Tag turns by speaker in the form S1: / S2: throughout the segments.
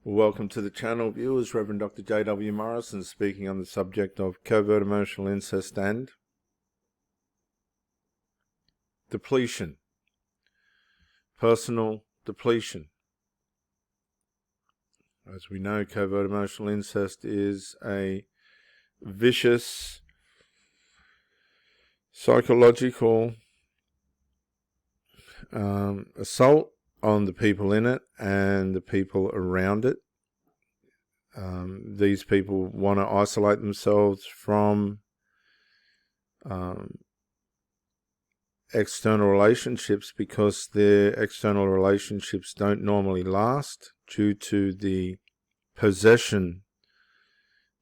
S1: Welcome to the channel, viewers. Reverend Dr. J.W. Morrison speaking on the subject of covert emotional incest and depletion. Personal depletion. As we know, covert emotional incest is a vicious psychological assault on the people in it and the people around it. These people want to isolate themselves from external relationships because their external relationships don't normally last due to the possession,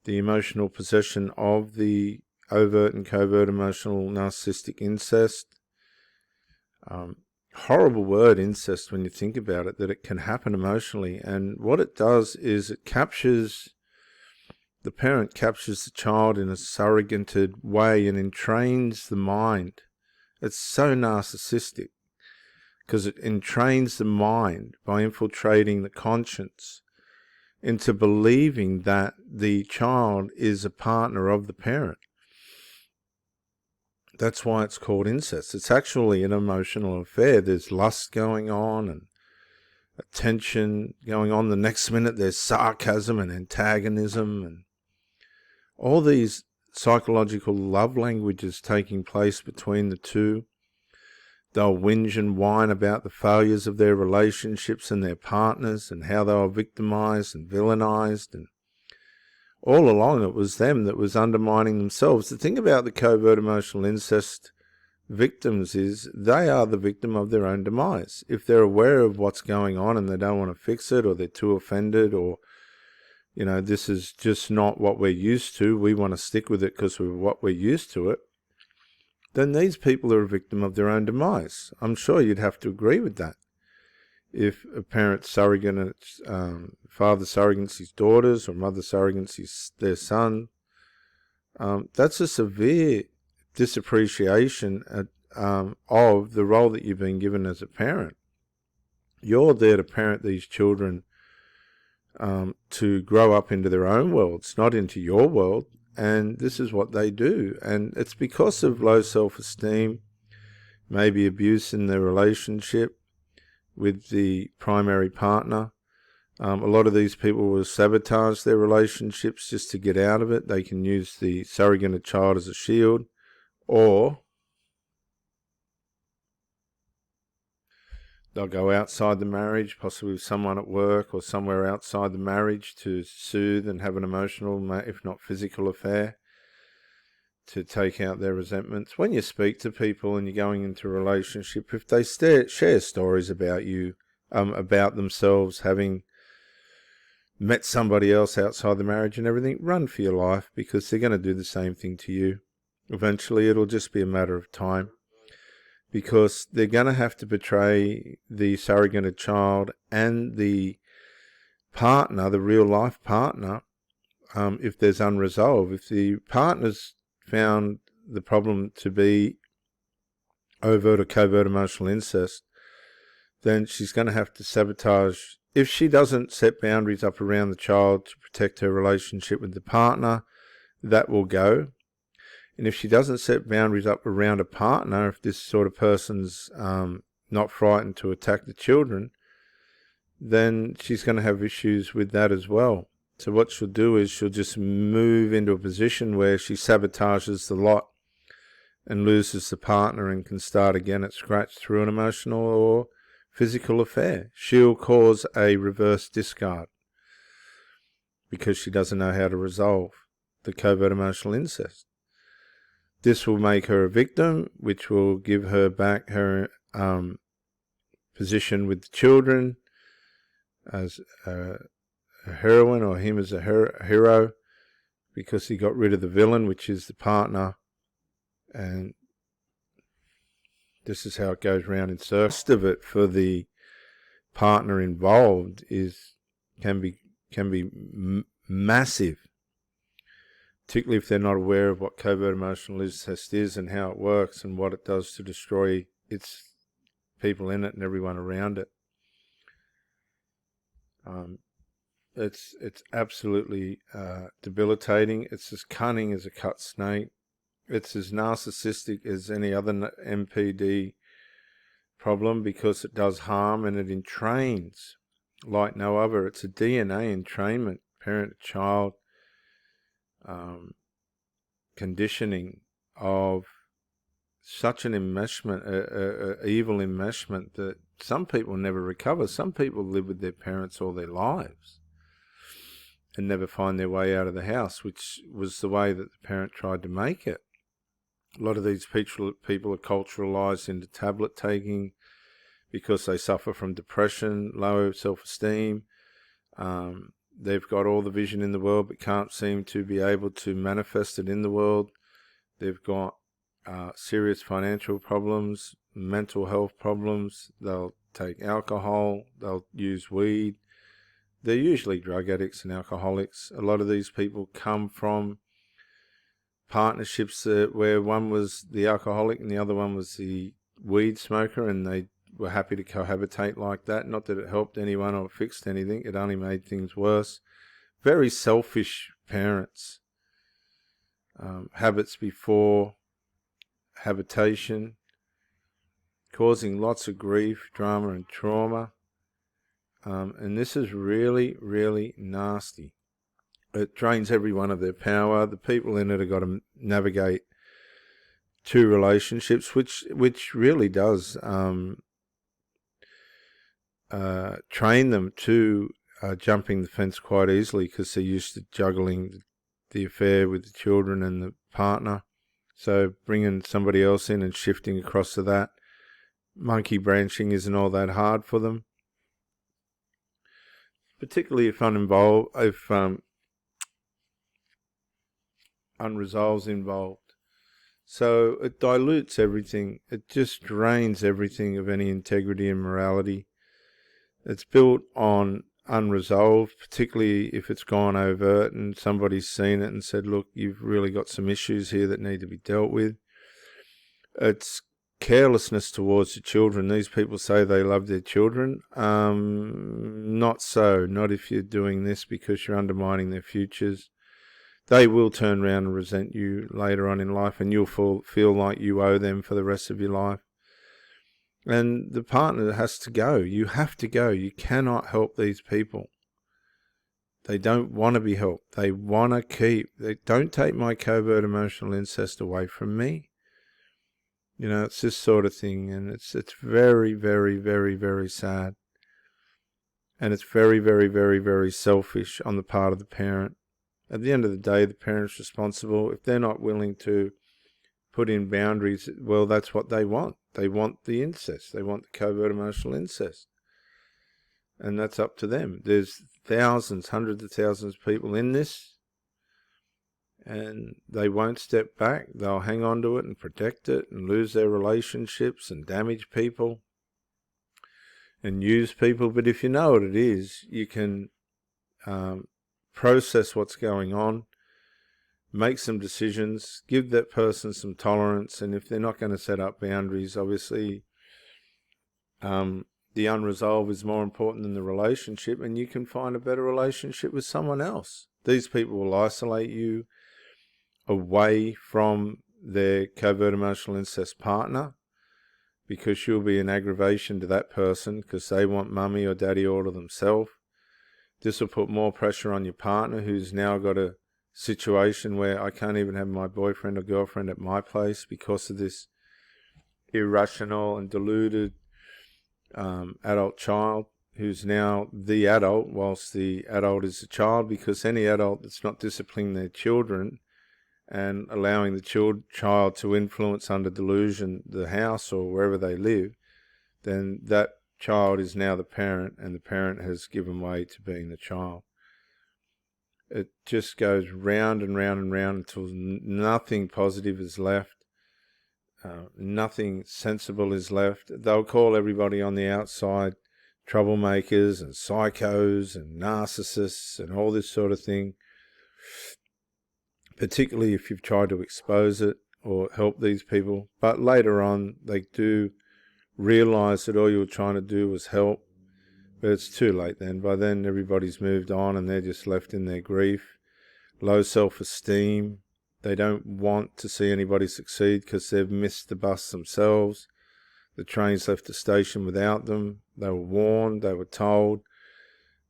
S1: the emotional possession of the overt and covert emotional narcissistic incest. Horrible word, incest, when you think about it, that it can happen emotionally. And what it does is it captures, the parent captures the child in a surrogated way and entrains the mind. It's so narcissistic because it entrains the mind by infiltrating the conscience into believing that the child is a partner of the parent. That's why it's called incest. It's actually an emotional affair. There's lust going on and attention going on. The next minute there's sarcasm and antagonism and all these psychological love languages taking place between the two. They'll whinge and whine about the failures of their relationships and their partners and how they were victimized and villainized, and all along it was them that was undermining themselves. The thing about the covert emotional incest victims is they are the victim of their own demise. If they're aware of what's going on and they don't want to fix it, or they're too offended, or this is just not what we're used to, we want to stick with it because of what we're used to it, then these people are a victim of their own demise. I'm sure you'd have to agree with that. If a parent surrogates, father surrogates his daughters, or mother surrogates their son, that's a severe disappreciation of the role that you've been given as a parent. You're there to parent these children to grow up into their own worlds, not into your world. And this is what they do. And it's because of low self-esteem, maybe abuse in their relationship with the primary partner. A lot of these people will sabotage their relationships just to get out of it. They can use the surrogated child as a shield, or they'll go outside the marriage, possibly with someone at work or somewhere outside the marriage, to soothe and have an emotional, if not physical affair, to take out their resentments. When you speak to people and you're going into a relationship, if they share stories about you, about themselves having met somebody else outside the marriage and everything, run for your life, because they're going to do the same thing to you. Eventually, it'll just be a matter of time, because they're going to have to betray the surrogated child and the partner, the real life partner, if there's unresolved. If the partner's found the problem to be overt or covert emotional incest, then she's going to have to sabotage. If she doesn't set boundaries up around the child to protect her relationship with the partner, that will go. And if she doesn't set boundaries up around a partner, if this sort of person's not frightened to attack the children, then she's going to have issues with that as well. So what she'll do is she'll just move into a position where she sabotages the lot and loses the partner and can start again at scratch through an emotional or physical affair. She'll cause a reverse discard because she doesn't know how to resolve the covert emotional incest. This will make her a victim, which will give her back her position with the children as a heroine, or him as a hero, because he got rid of the villain, which is the partner. And this is how it goes round in circles. Most of it for the partner involved can be massive, particularly if they're not aware of what covert emotional incest is and how it works and what it does to destroy its people in it and everyone around it. It's absolutely debilitating. It's as cunning as a cut snake. It's as narcissistic as any other MPD problem, because it does harm and it entrains like no other. It's a DNA entrainment, parent-child conditioning of such an enmeshment, evil enmeshment, that some people never recover. Some people live with their parents all their lives and never find their way out of the house, which was the way that the parent tried to make it. A lot of these people are culturalized into tablet taking because they suffer from depression, low self-esteem. They've got all the vision in the world but can't seem to be able to manifest it in the world. They've got serious financial problems, mental health problems. They'll take alcohol, they'll use weed. They're usually drug addicts and alcoholics. A lot of these people come from partnerships where one was the alcoholic and the other one was the weed smoker, and they were happy to cohabitate like that. Not that it helped anyone or fixed anything, it only made things worse. Very selfish parents. Habits before habitation, causing lots of grief, drama and trauma. And this is really, really nasty. It drains everyone of their power. The people in it have got to navigate two relationships, which really does train them to jumping the fence quite easily, because they're used to juggling the affair with the children and the partner. So bringing somebody else in and shifting across to that, monkey branching isn't all that hard for them. Particularly if unresolved's involved. So it dilutes everything. It just drains everything of any integrity and morality. It's built on unresolved, particularly if it's gone overt and somebody's seen it and said, look, you've really got some issues here that need to be dealt with. It's carelessness towards the children. These people say they love their children. Not so. Not if you're doing this because you're undermining their futures. They will turn around and resent you later on in life, and you'll feel like you owe them for the rest of your life. And the partner has to go. You have to go. You cannot help these people. They don't want to be helped. They want to keep. They don't take my covert emotional incest away from me. You know, it's this sort of thing, and it's very, very, very, very sad. And it's very, very, very, very selfish on the part of the parent. At the end of the day, the parent's responsible. If they're not willing to put in boundaries, well, that's what they want. They want the incest. They want the covert emotional incest. And that's up to them. There's thousands, hundreds of thousands of people in this, and they won't step back. They'll hang on to it and protect it and lose their relationships and damage people and use people. But if you know what it is, you can process what's going on, make some decisions, give that person some tolerance. And if they're not going to set up boundaries, obviously the unresolved is more important than the relationship, and you can find a better relationship with someone else. These people will isolate you away from their covert emotional incest partner, because you'll be an aggravation to that person because they want mummy or daddy all to themselves. This will put more pressure on your partner, who's now got a situation where I can't even have my boyfriend or girlfriend at my place because of this irrational and deluded adult child, who's now the adult whilst the adult is the child, because any adult that's not disciplining their children and allowing the child to influence under delusion the house or wherever they live, then that child is now the parent, and the parent has given way to being the child. It just goes round and round and round until nothing positive is left. Nothing sensible is left. They'll call everybody on the outside troublemakers and psychos and narcissists and all this sort of thing, particularly if you've tried to expose it or help these people. But later on, they do realize that all you were trying to do was help. But it's too late then. By then, everybody's moved on and they're just left in their grief. Low self-esteem. They don't want to see anybody succeed because they've missed the bus themselves. The trains left the station without them. They were warned. They were told.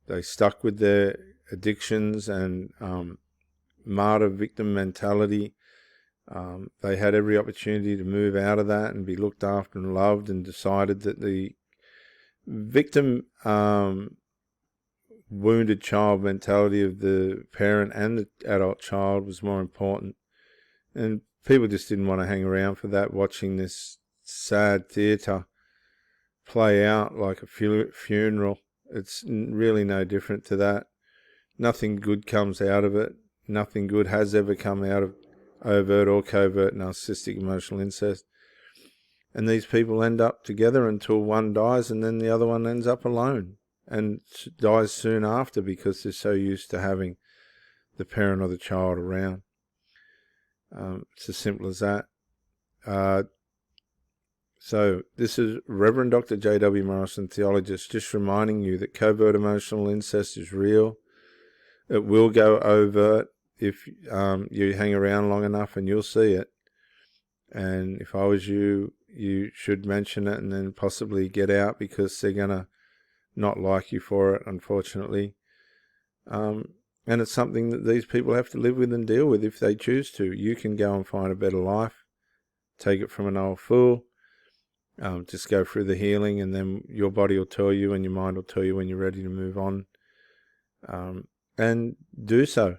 S1: They stuck with their addictions and martyr victim mentality. They had every opportunity to move out of that and be looked after and loved, and decided that the victim wounded child mentality of the parent and the adult child was more important. And people just didn't want to hang around for that, watching this sad theatre play out like a funeral. It's really no different to that. Nothing good comes out of it. Nothing good has ever come out of overt or covert narcissistic emotional incest. And these people end up together until one dies, and then the other one ends up alone and dies soon after because they're so used to having the parent or the child around. It's as simple as that. So this is Reverend Dr. J.W. Morrison, theologist, just reminding you that covert emotional incest is real. It will go overt if you hang around long enough, and you'll see it. And if I was you, you should mention it and then possibly get out, because they're going to not like you for it, unfortunately. And it's something that these people have to live with and deal with if they choose to. You can go and find a better life. Take it from an old fool. Just go through the healing, and then your body will tell you and your mind will tell you when you're ready to move on. And do so.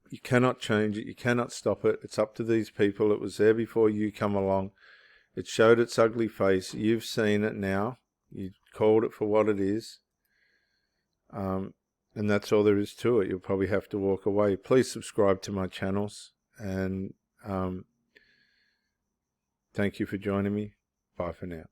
S1: You cannot change it. You cannot stop it. It's up to these people. It was there before you come along. It showed its ugly face. You've seen it now. You called it for what it is. And that's all there is to it. You'll probably have to walk away. Please subscribe to my channels. And thank you for joining me. Bye for now.